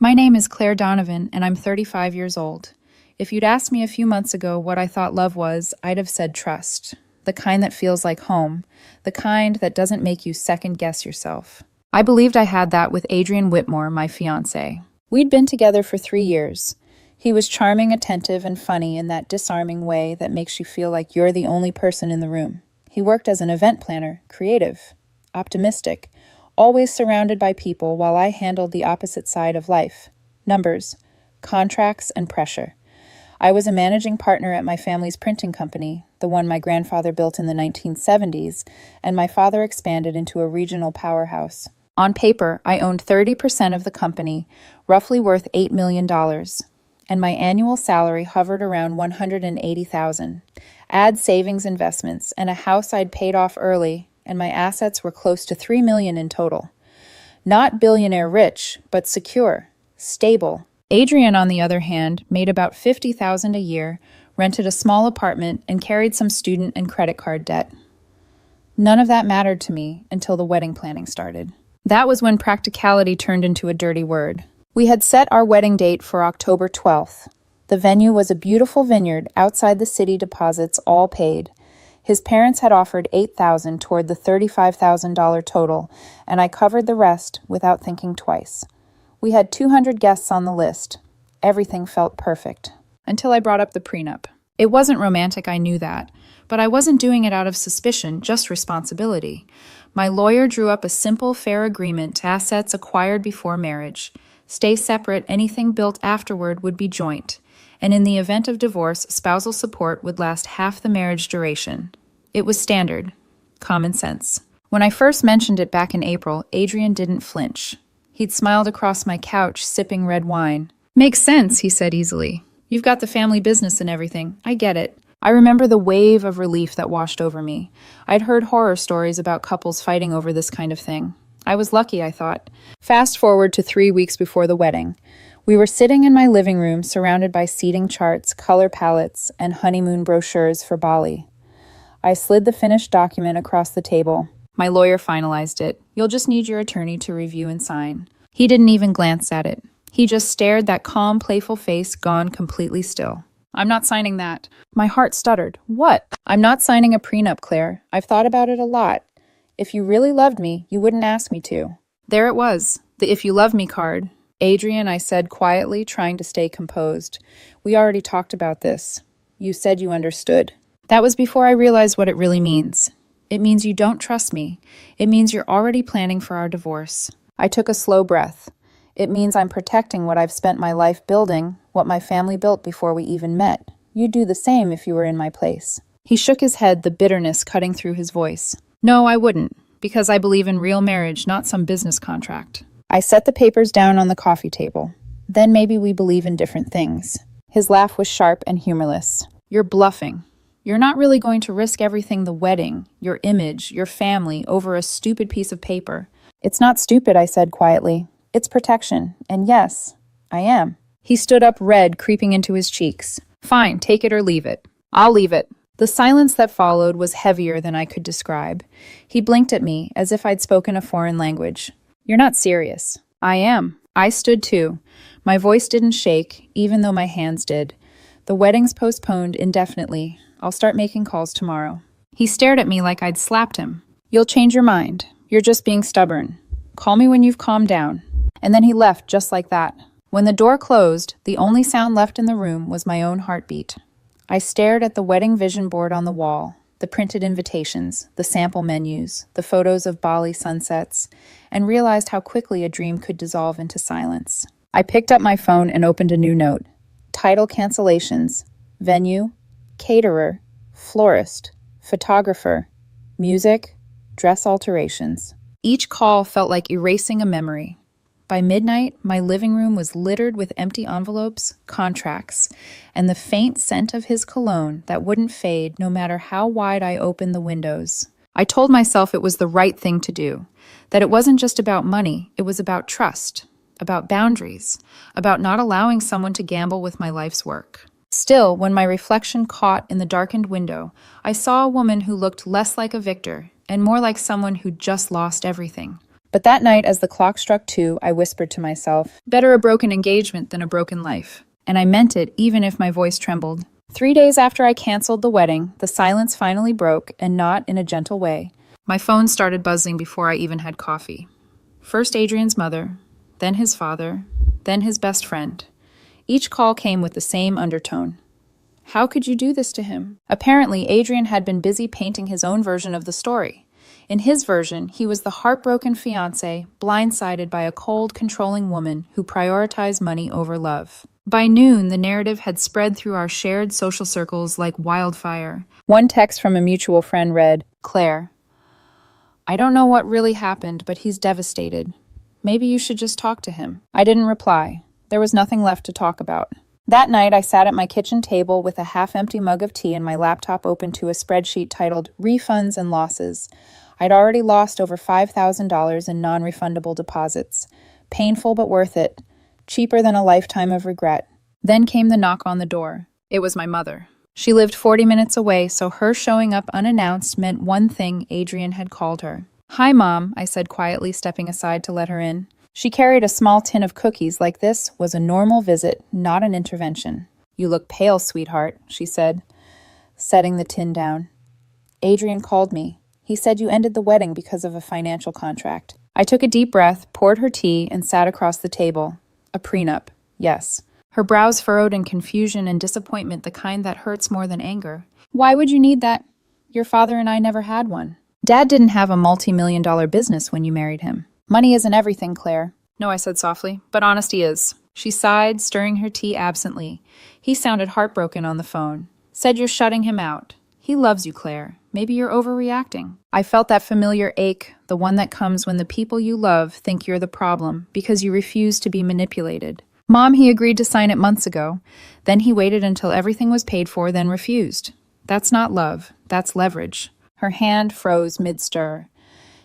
My name is Claire Donovan, and I'm 35 years old. If you'd asked me a few months ago what I thought love was, I'd have said trust. The kind that feels like home. The kind that doesn't make you second-guess yourself. I believed I had that with Adrian Whitmore, my fiancé. We'd been together for 3 years. He was charming, attentive, and funny in that disarming way that makes you feel like you're the only person in the room. He worked as an event planner, creative, optimistic, always surrounded by people while I handled the opposite side of life. Numbers, contracts, and pressure. I was a managing partner at my family's printing company, the one my grandfather built in the 1970s, and my father expanded into a regional powerhouse. On paper, I owned 30% of the company, roughly worth $8 million, and my annual salary hovered around $180,000. Add savings investments and a house I'd paid off early, and my assets were close to $3 million in total. Not billionaire rich, but secure, stable. Adrian, on the other hand, made about $50,000 a year, rented a small apartment, and carried some student and credit card debt. None of that mattered to me until the wedding planning started. That was when practicality turned into a dirty word. We had set our wedding date for October 12th. The venue was a beautiful vineyard outside the city, deposits all paid. His parents had offered $8,000 toward the $35,000 total, and I covered the rest without thinking twice. We had 200 guests on the list. Everything felt perfect. Until I brought up the prenup. It wasn't romantic, I knew that, but I wasn't doing it out of suspicion, just responsibility. My lawyer drew up a simple, fair agreement to assets acquired before marriage. Stay separate, anything built afterward would be joint. And in the event of divorce, spousal support would last half the marriage duration. It was standard. Common sense. When I first mentioned it back in April, Adrian didn't flinch. He'd smiled across my couch, sipping red wine. "Makes sense," he said easily. "You've got the family business and everything. I get it." I remember the wave of relief that washed over me. I'd heard horror stories about couples fighting over this kind of thing. I was lucky, I thought. Fast forward to 3 weeks before the wedding. We were sitting in my living room, surrounded by seating charts, color palettes, and honeymoon brochures for Bali. I slid the finished document across the table. My lawyer finalized it. "You'll just need your attorney to review and sign." He didn't even glance at it. He just stared, that calm, playful face gone completely still. "I'm not signing that." My heart stuttered. "What?" "I'm not signing a prenup, Claire. I've thought about it a lot. If you really loved me, you wouldn't ask me to." There it was, the "if you love me" card. "Adrian," I said quietly, trying to stay composed. "We already talked about this. You said you understood." That was before I realized what it really means. It means you don't trust me. It means you're already planning for our divorce. I took a slow breath. It means I'm protecting what I've spent my life building, what my family built before we even met. You'd do the same if you were in my place. He shook his head, the bitterness cutting through his voice. "No, I wouldn't, because I believe in real marriage, not some business contract." I set the papers down on the coffee table. "Then maybe we believe in different things." His laugh was sharp and humorless. "You're bluffing. You're not really going to risk everything, the wedding, your image, your family, over a stupid piece of paper." "It's not stupid," I said quietly. "It's protection. And yes, I am." He stood up, red creeping into his cheeks. "Fine, take it or leave it." "I'll leave it." The silence that followed was heavier than I could describe. He blinked at me as if I'd spoken a foreign language. "You're not serious." "I am." I stood too. My voice didn't shake, even though my hands did. "The wedding's postponed indefinitely. I'll start making calls tomorrow." He stared at me like I'd slapped him. "You'll change your mind. You're just being stubborn. Call me when you've calmed down." And then he left just like that. When the door closed, the only sound left in the room was my own heartbeat. I stared at the wedding vision board on the wall, the printed invitations, the sample menus, the photos of Bali sunsets, and realized how quickly a dream could dissolve into silence. I picked up my phone and opened a new note. Title cancellations, venue, caterer, florist, photographer, music, dress alterations. Each call felt like erasing a memory. By midnight, my living room was littered with empty envelopes, contracts, and the faint scent of his cologne that wouldn't fade no matter how wide I opened the windows. I told myself it was the right thing to do, that it wasn't just about money, it was about trust, about boundaries, about not allowing someone to gamble with my life's work. Still, when my reflection caught in the darkened window, I saw a woman who looked less like a victor and more like someone who'd just lost everything. But that night, as the clock struck 2, I whispered to myself, better a broken engagement than a broken life. And I meant it, even if my voice trembled. 3 days after I canceled the wedding, the silence finally broke, and not in a gentle way. My phone started buzzing before I even had coffee. First Adrian's mother, then his father, then his best friend. Each call came with the same undertone. How could you do this to him? Apparently, Adrian had been busy painting his own version of the story. In his version, he was the heartbroken fiancé, blindsided by a cold, controlling woman who prioritized money over love. By noon, the narrative had spread through our shared social circles like wildfire. One text from a mutual friend read, Claire, I don't know what really happened, but he's devastated. Maybe you should just talk to him. I didn't reply. There was nothing left to talk about. That night, I sat at my kitchen table with a half-empty mug of tea and my laptop open to a spreadsheet titled Refunds and Losses. I'd already lost over $5,000 in non-refundable deposits. Painful but worth it. Cheaper than a lifetime of regret. Then came the knock on the door. It was my mother. She lived 40 minutes away, so her showing up unannounced meant one thing: Adrian had called her. Hi, Mom, I said quietly, stepping aside to let her in. She carried a small tin of cookies like this was a normal visit, not an intervention. You look pale, sweetheart, she said, setting the tin down. Adrian called me. He said you ended the wedding because of a financial contract. I took a deep breath, poured her tea, and sat across the table. A prenup, yes. Her brows furrowed in confusion and disappointment, the kind that hurts more than anger. Why would you need that? Your father and I never had one. Dad didn't have a multi-million-dollar business when you married him. Money isn't everything, Claire. No, I said softly, but honesty is. She sighed, stirring her tea absently. He sounded heartbroken on the phone. Said you're shutting him out. He loves you, Claire. Maybe you're overreacting. I felt that familiar ache, the one that comes when the people you love think you're the problem because you refuse to be manipulated. Mom, he agreed to sign it months ago. Then he waited until everything was paid for, then refused. That's not love. That's leverage. Her hand froze mid-stir.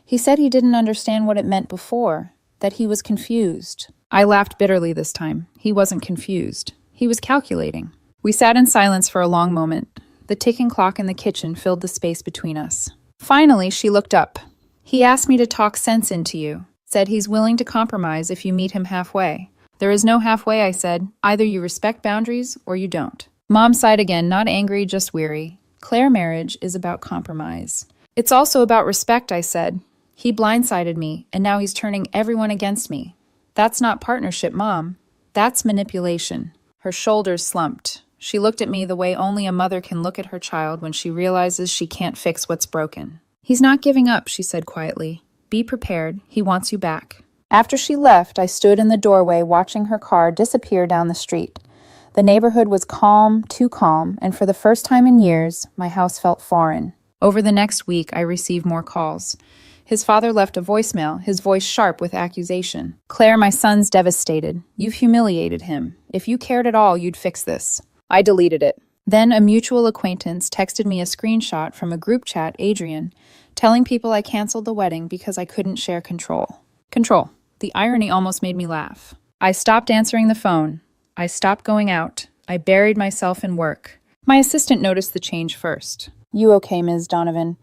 He said he didn't understand what it meant before, that he was confused. I laughed bitterly this time. He wasn't confused. He was calculating. We sat in silence for a long moment. The ticking clock in the kitchen filled the space between us. Finally, she looked up. He asked me to talk sense into you. Said he's willing to compromise if you meet him halfway. There is no halfway, I said. Either you respect boundaries or you don't. Mom sighed again, not angry, just weary. Claire, marriage is about compromise. It's also about respect, I said. He blindsided me, and now he's turning everyone against me. That's not partnership, Mom. That's manipulation. Her shoulders slumped. She looked at me the way only a mother can look at her child when she realizes she can't fix what's broken. He's not giving up, she said quietly. Be prepared. He wants you back. After she left, I stood in the doorway watching her car disappear down the street. The neighborhood was calm, too calm, and for the first time in years, my house felt foreign. Over the next week, I received more calls. His father left a voicemail, his voice sharp with accusation. Claire, my son's devastated. You've humiliated him. If you cared at all, you'd fix this. I deleted it. Then a mutual acquaintance texted me a screenshot from a group chat, Adrian, telling people I canceled the wedding because I couldn't share control. Control. The irony almost made me laugh. I stopped answering the phone. I stopped going out. I buried myself in work. My assistant noticed the change first. You okay, Ms. Donovan?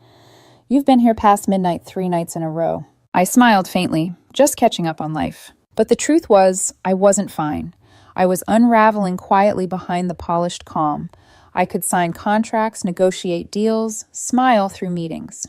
You've been here past midnight 3 nights in a row. I smiled faintly, just catching up on life. But the truth was, I wasn't fine. I was unraveling quietly behind the polished calm. I could sign contracts, negotiate deals, smile through meetings.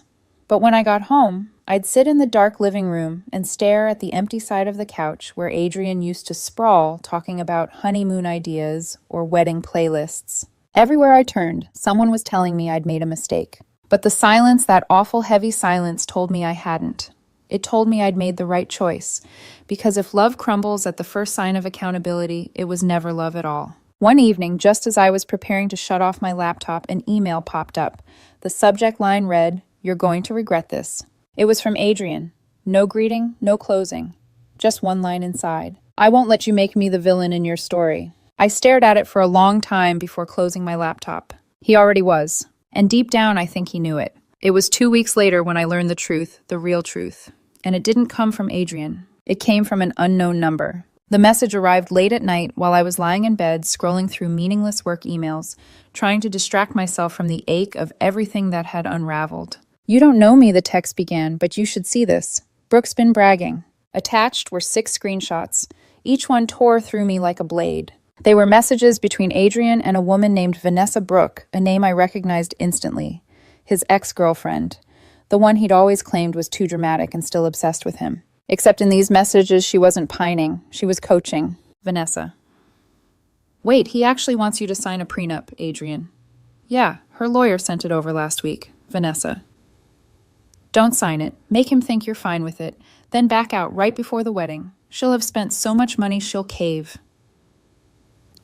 But when I got home, I'd sit in the dark living room and stare at the empty side of the couch where Adrian used to sprawl talking about honeymoon ideas or wedding playlists. Everywhere I turned, someone was telling me I'd made a mistake. But the silence, that awful heavy silence, told me I hadn't. It told me I'd made the right choice, because if love crumbles at the first sign of accountability, it was never love at all. One evening, just as I was preparing to shut off my laptop, an email popped up. The subject line read, "You're going to regret this." It was from Adrian. No greeting, no closing. Just one line inside. I won't let you make me the villain in your story. I stared at it for a long time before closing my laptop. He already was. And deep down, I think he knew it. It was 2 weeks later when I learned the truth, the real truth. And it didn't come from Adrian. It came from an unknown number. The message arrived late at night while I was lying in bed, scrolling through meaningless work emails, trying to distract myself from the ache of everything that had unraveled. "You don't know me," the text began, "but you should see this. Brooke's been bragging. Attached were 6 screenshots. Each one tore through me like a blade. They were messages between Adrian and a woman named Vanessa Brooke, a name I recognized instantly. His ex-girlfriend. The one he'd always claimed was too dramatic and still obsessed with him. Except in these messages, she wasn't pining. She was coaching. Vanessa. Wait, he actually wants you to sign a prenup, Adrian. Yeah, her lawyer sent it over last week. Vanessa. Don't sign it. Make him think you're fine with it. Then back out right before the wedding. She'll have spent so much money she'll cave.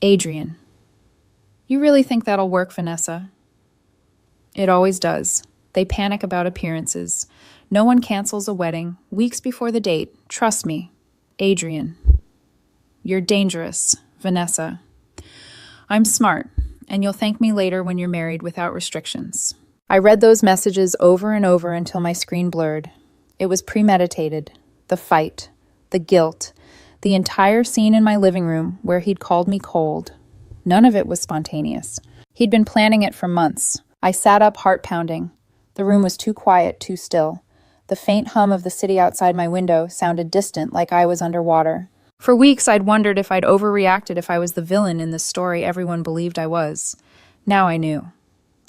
Adrian. You really think that'll work, Vanessa? It always does. They panic about appearances. No one cancels a wedding weeks before the date. Trust me. Adrian. You're dangerous, Vanessa. I'm smart, and you'll thank me later when you're married without restrictions. I read those messages over and over until my screen blurred. It was premeditated. The fight. The guilt. The entire scene in my living room where he'd called me cold. None of it was spontaneous. He'd been planning it for months. I sat up, heart pounding. The room was too quiet, too still. The faint hum of the city outside my window sounded distant, like I was underwater. For weeks, I'd wondered if I'd overreacted if I was the villain in this story everyone believed I was. Now I knew.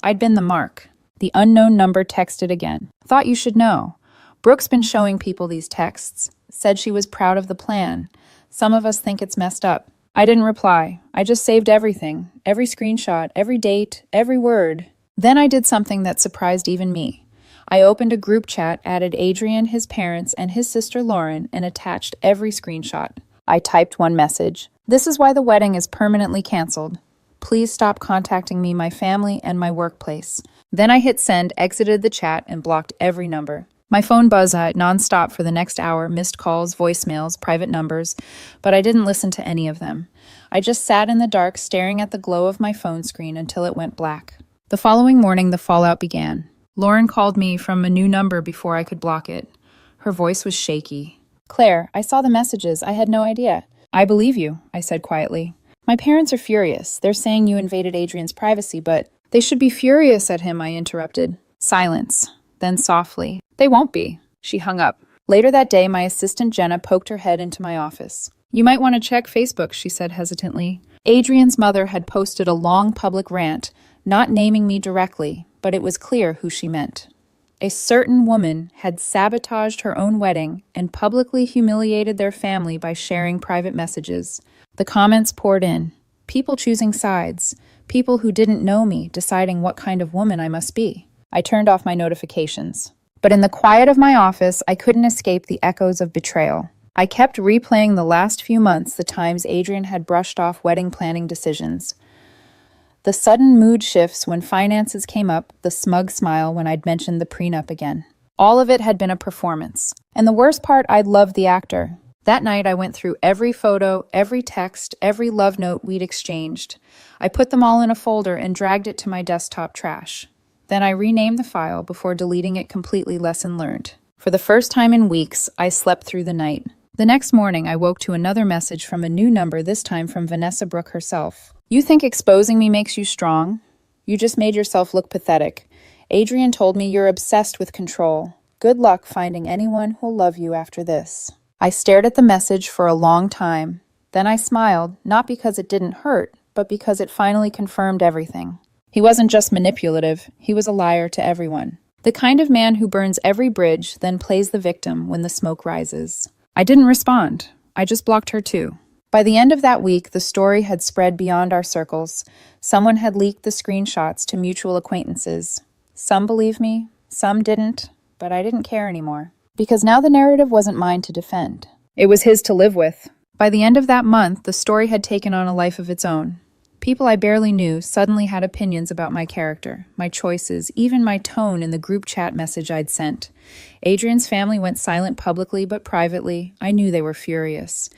I'd been the mark. The unknown number texted again. Thought you should know. Brooke's been showing people these texts. Said she was proud of the plan. Some of us think it's messed up. I didn't reply. I just saved everything. Every screenshot, every date, every word. Then I did something that surprised even me. I opened a group chat, added Adrian, his parents, and his sister Lauren, and attached every screenshot. I typed one message. This is why the wedding is permanently canceled. Please stop contacting me, my family, and my workplace. Then I hit send, exited the chat, and blocked every number. My phone buzzed nonstop for the next hour, missed calls, voicemails, private numbers, but I didn't listen to any of them. I just sat in the dark, staring at the glow of my phone screen until it went black. The following morning, the fallout began. Lauren called me from a new number before I could block it. Her voice was shaky. Claire, I saw the messages. I had no idea. I believe you, I said quietly. My parents are furious. They're saying you invaded Adrian's privacy, but they should be furious at him, I interrupted. Silence. Then softly, they won't be. She hung up. Later that day, my assistant Jenna poked her head into my office. You might want to check Facebook, she said hesitantly. Adrian's mother had posted a long public rant, not naming me directly, but it was clear who she meant. A certain woman had sabotaged her own wedding and publicly humiliated their family by sharing private messages. The comments poured in. People choosing sides. People who didn't know me deciding what kind of woman I must be. I turned off my notifications. But in the quiet of my office, I couldn't escape the echoes of betrayal. I kept replaying the last few months, the times Adrian had brushed off wedding planning decisions. The sudden mood shifts when finances came up, the smug smile when I'd mentioned the prenup again. All of it had been a performance. And the worst part, I'd loved the actor. That night, I went through every photo, every text, every love note we'd exchanged. I put them all in a folder and dragged it to my desktop trash. Then I renamed the file before deleting it completely. Lesson learned. For the first time in weeks, I slept through the night. The next morning, I woke to another message from a new number, this time from Vanessa Brooke herself. You think exposing me makes you strong? You just made yourself look pathetic. Adrian told me you're obsessed with control. Good luck finding anyone who'll love you after this. I stared at the message for a long time. Then I smiled, not because it didn't hurt, but because it finally confirmed everything. He wasn't just manipulative, he was a liar to everyone. The kind of man who burns every bridge, then plays the victim when the smoke rises. I didn't respond. I just blocked her too. By the end of that week, the story had spread beyond our circles. Someone had leaked the screenshots to mutual acquaintances. Some believed me, some didn't, but I didn't care anymore. Because now the narrative wasn't mine to defend. It was his to live with. By the end of that month, the story had taken on a life of its own. People I barely knew suddenly had opinions about my character, my choices, even my tone in the group chat message I'd sent. Adrian's family went silent publicly, but privately, I knew they were furious.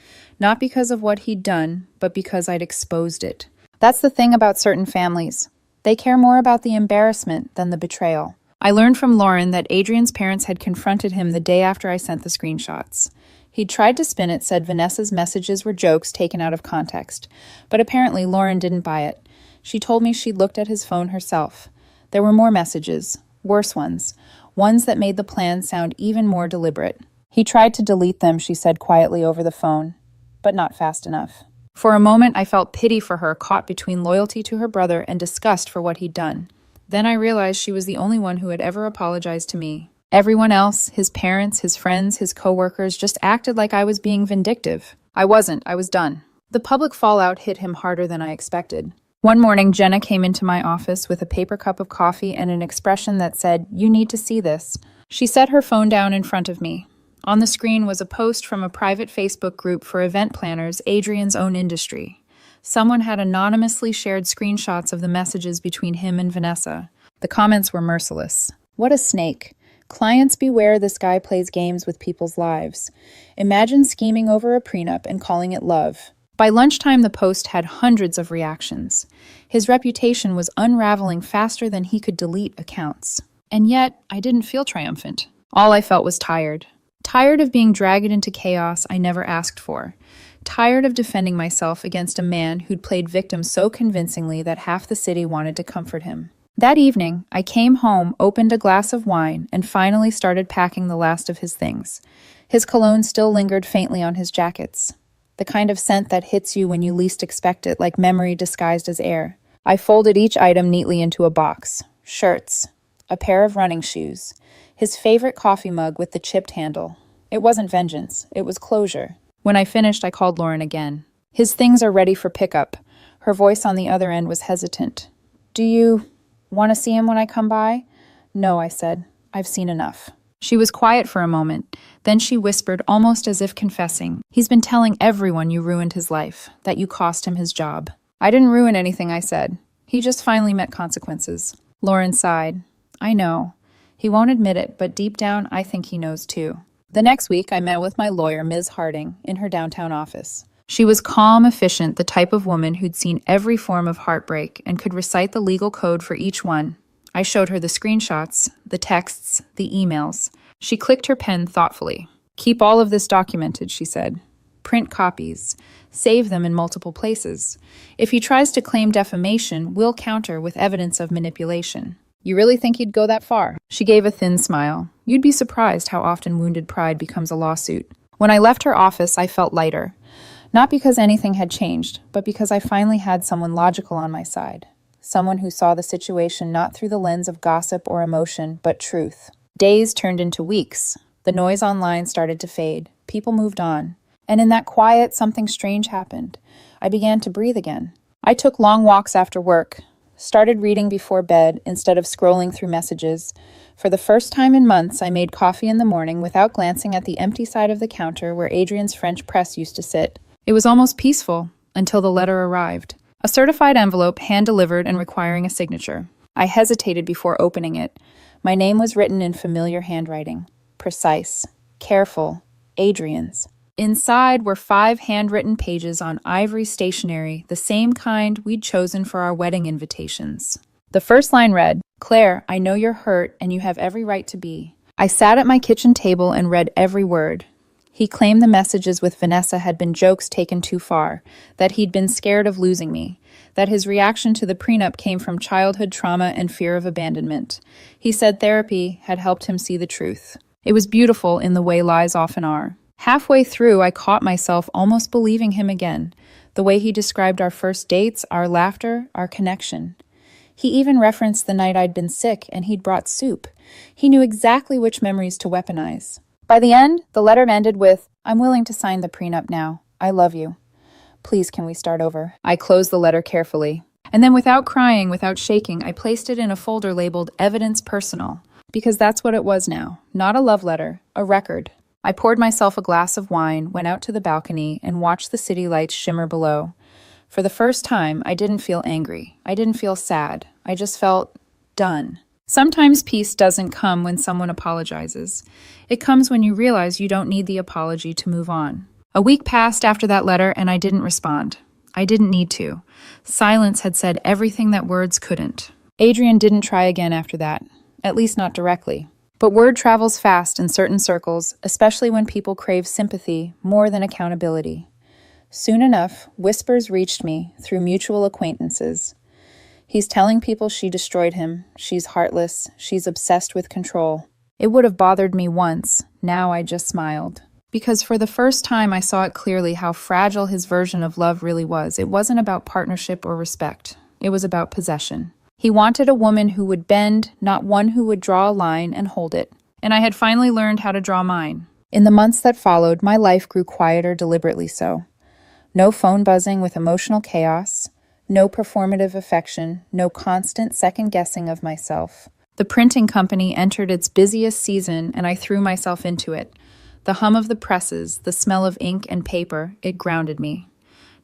Not because of what he'd done, but because I'd exposed it. That's the thing about certain families. They care more about the embarrassment than the betrayal. I learned from Lauren that Adrian's parents had confronted him the day after I sent the screenshots. He'd tried to spin it, said Vanessa's messages were jokes taken out of context. But apparently Lauren didn't buy it. She told me she'd looked at his phone herself. There were more messages, worse ones that made the plan sound even more deliberate. He tried to delete them, she said quietly over the phone, but not fast enough. For a moment, I felt pity for her, caught between loyalty to her brother and disgust for what he'd done. Then I realized she was the only one who had ever apologized to me. Everyone else, his parents, his friends, his coworkers, just acted like I was being vindictive. I wasn't. I was done. The public fallout hit him harder than I expected. One morning, Jenna came into my office with a paper cup of coffee and an expression that said, "You need to see this." She set her phone down in front of me. On the screen was a post from a private Facebook group for event planners, Adrian's own industry. Someone had anonymously shared screenshots of the messages between him and Vanessa. The comments were merciless. "What a snake. Clients beware, this guy plays games with people's lives. Imagine scheming over a prenup and calling it love." By lunchtime, the post had hundreds of reactions. His reputation was unraveling faster than he could delete accounts. And yet, I didn't feel triumphant. All I felt was tired. Tired of being dragged into chaos I never asked for. Tired of defending myself against a man who'd played victim so convincingly that half the city wanted to comfort him. That evening, I came home, opened a glass of wine, and finally started packing the last of his things. His cologne still lingered faintly on his jackets. The kind of scent that hits you when you least expect it, like memory disguised as air. I folded each item neatly into a box. Shirts, a pair of running shoes, his favorite coffee mug with the chipped handle. It wasn't vengeance, it was closure. When I finished, I called Lauren again. "His things are ready for pickup." Her voice on the other end was hesitant. "Do you want to see him when I come by?" "No," I said. "I've seen enough." She was quiet for a moment. Then she whispered, almost as if confessing, "He's been telling everyone you ruined his life, that you cost him his job." "I didn't ruin anything," I said. "He just finally met consequences." Lauren sighed. "I know. He won't admit it, but deep down, I think he knows too." The next week, I met with my lawyer, Ms. Harding, in her downtown office. She was calm, efficient, the type of woman who'd seen every form of heartbreak and could recite the legal code for each one. I showed her the screenshots, the texts, the emails. She clicked her pen thoughtfully. "Keep all of this documented," she said. "Print copies. Save them in multiple places. If he tries to claim defamation, we'll counter with evidence of manipulation." "You really think he'd go that far?" She gave a thin smile. "You'd be surprised how often wounded pride becomes a lawsuit." When I left her office, I felt lighter. Not because anything had changed, but because I finally had someone logical on my side. Someone who saw the situation not through the lens of gossip or emotion, but truth. Days turned into weeks. The noise online started to fade. People moved on. And in that quiet, something strange happened. I began to breathe again. I took long walks after work, started reading before bed instead of scrolling through messages. For the first time in months, I made coffee in the morning without glancing at the empty side of the counter where Adrian's French press used to sit. It was almost peaceful until the letter arrived. A certified envelope, hand-delivered and requiring a signature. I hesitated before opening it. My name was written in familiar handwriting. Precise, careful, Adrian's. Inside were 5 handwritten pages on ivory stationery, the same kind we'd chosen for our wedding invitations. The first line read, "Claire, I know you're hurt and you have every right to be." I sat at my kitchen table and read every word. He claimed the messages with Vanessa had been jokes taken too far, that he'd been scared of losing me, that his reaction to the prenup came from childhood trauma and fear of abandonment. He said therapy had helped him see the truth. It was beautiful in the way lies often are. Halfway through, I caught myself almost believing him again, the way he described our first dates, our laughter, our connection. He even referenced the night I'd been sick and he'd brought soup. He knew exactly which memories to weaponize. By the end, the letter ended with, "I'm willing to sign the prenup now. I love you. Please, can we start over?" I closed the letter carefully. And then without crying, without shaking, I placed it in a folder labeled Evidence Personal. Because that's what it was now. Not a love letter, a record. I poured myself a glass of wine, went out to the balcony, and watched the city lights shimmer below. For the first time, I didn't feel angry. I didn't feel sad. I just felt done. Sometimes peace doesn't come when someone apologizes. It comes when you realize you don't need the apology to move on. A week passed after that letter and I didn't respond. I didn't need to. Silence had said everything that words couldn't. Adrian didn't try again after that, at least not directly. But word travels fast in certain circles, especially when people crave sympathy more than accountability. Soon enough, whispers reached me through mutual acquaintances. He's telling people she destroyed him, she's heartless, she's obsessed with control. It would have bothered me once, Now I just smiled. Because for the first time, I saw it clearly how fragile his version of love really was. It wasn't about partnership or respect. It was about possession. He wanted a woman who would bend, not one who would draw a line and hold it. And I had finally learned how to draw mine. In the months that followed, my life grew quieter, deliberately so. No phone buzzing with emotional chaos, no performative affection, no constant second-guessing of myself. The printing company entered its busiest season, and I threw myself into it. The hum of the presses, the smell of ink and paper, it grounded me.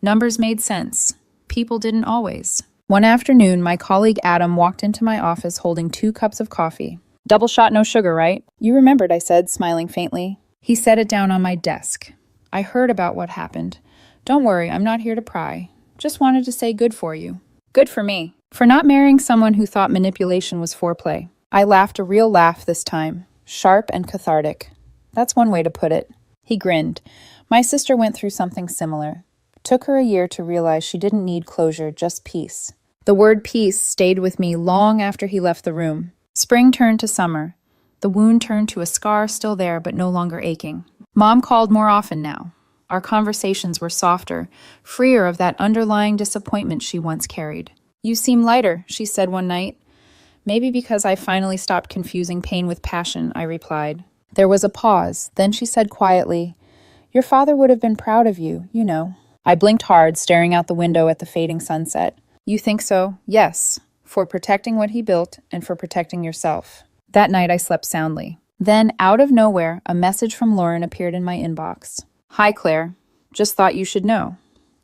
Numbers made sense. People didn't always. One afternoon, my colleague Adam walked into my office holding 2 cups of coffee. "Double shot, no sugar, right?" "You remembered," I said, smiling faintly. He set it down on my desk. "I heard about what happened. Don't worry, I'm not here to pry. Just wanted to say good for you." "Good for me. For not marrying someone who thought manipulation was foreplay." I laughed a real laugh this time, sharp and cathartic. "That's one way to put it." He grinned. "My sister went through something similar. Took her a year to realize she didn't need closure, just peace." The word peace stayed with me long after he left the room. Spring turned to summer. The wound turned to a scar still there but no longer aching. Mom called more often now. Our conversations were softer, freer of that underlying disappointment she once carried. "You seem lighter," she said one night. "Maybe because I finally stopped confusing pain with passion," I replied. There was a pause. Then she said quietly, "Your father would have been proud of you, you know." I blinked hard, staring out the window at the fading sunset. "You think so?" "Yes. For protecting what he built and for protecting yourself." That night I slept soundly. Then, out of nowhere, a message from Lauren appeared in my inbox. "Hi, Claire. Just thought you should know.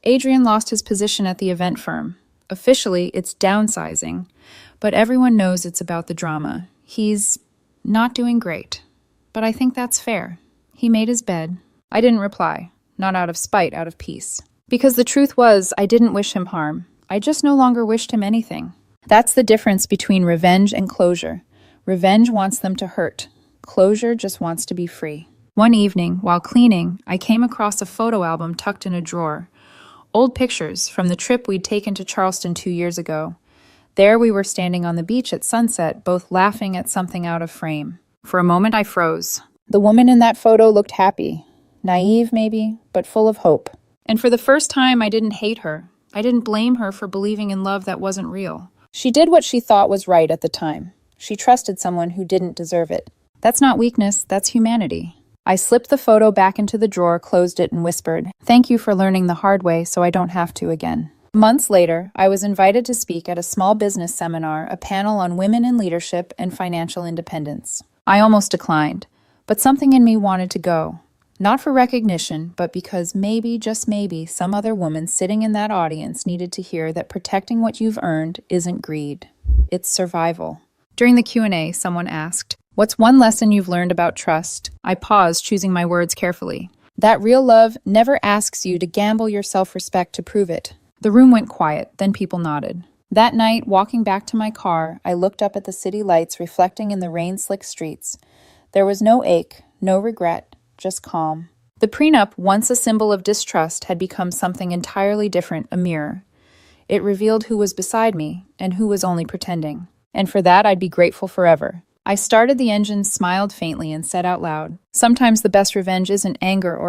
Adrian lost his position at the event firm. Officially, it's downsizing, but everyone knows it's about the drama. He's not doing great. But I think that's fair. He made his bed." I didn't reply, not out of spite, out of peace. Because the truth was, I didn't wish him harm. I just no longer wished him anything. That's the difference between revenge and closure. Revenge wants them to hurt. Closure just wants to be free. One evening, while cleaning, I came across a photo album tucked in a drawer. Old pictures from the trip we'd taken to Charleston 2 years ago. There we were standing on the beach at sunset, both laughing at something out of frame. For a moment I froze. The woman in that photo looked happy. Naive, maybe, but full of hope. And for the first time, I didn't hate her. I didn't blame her for believing in love that wasn't real. She did what she thought was right at the time. She trusted someone who didn't deserve it. That's not weakness, that's humanity. I slipped the photo back into the drawer, closed it, and whispered, "Thank you for learning the hard way so I don't have to again." Months later, I was invited to speak at a small business seminar, a panel on women in leadership and financial independence. I almost declined, but something in me wanted to go. Not for recognition, but because maybe, just maybe, some other woman sitting in that audience needed to hear that protecting what you've earned isn't greed. It's survival. During the Q&A, someone asked, "What's one lesson you've learned about trust?" I paused, choosing my words carefully. "That real love never asks you to gamble your self-respect to prove it." The room went quiet, then people nodded. That night, walking back to my car, I looked up at the city lights reflecting in the rain-slicked streets. There was no ache, no regret, just calm. The prenup, once a symbol of distrust, had become something entirely different, a mirror. It revealed who was beside me and who was only pretending. And for that, I'd be grateful forever. I started the engine, smiled faintly, and said out loud, "Sometimes the best revenge isn't anger or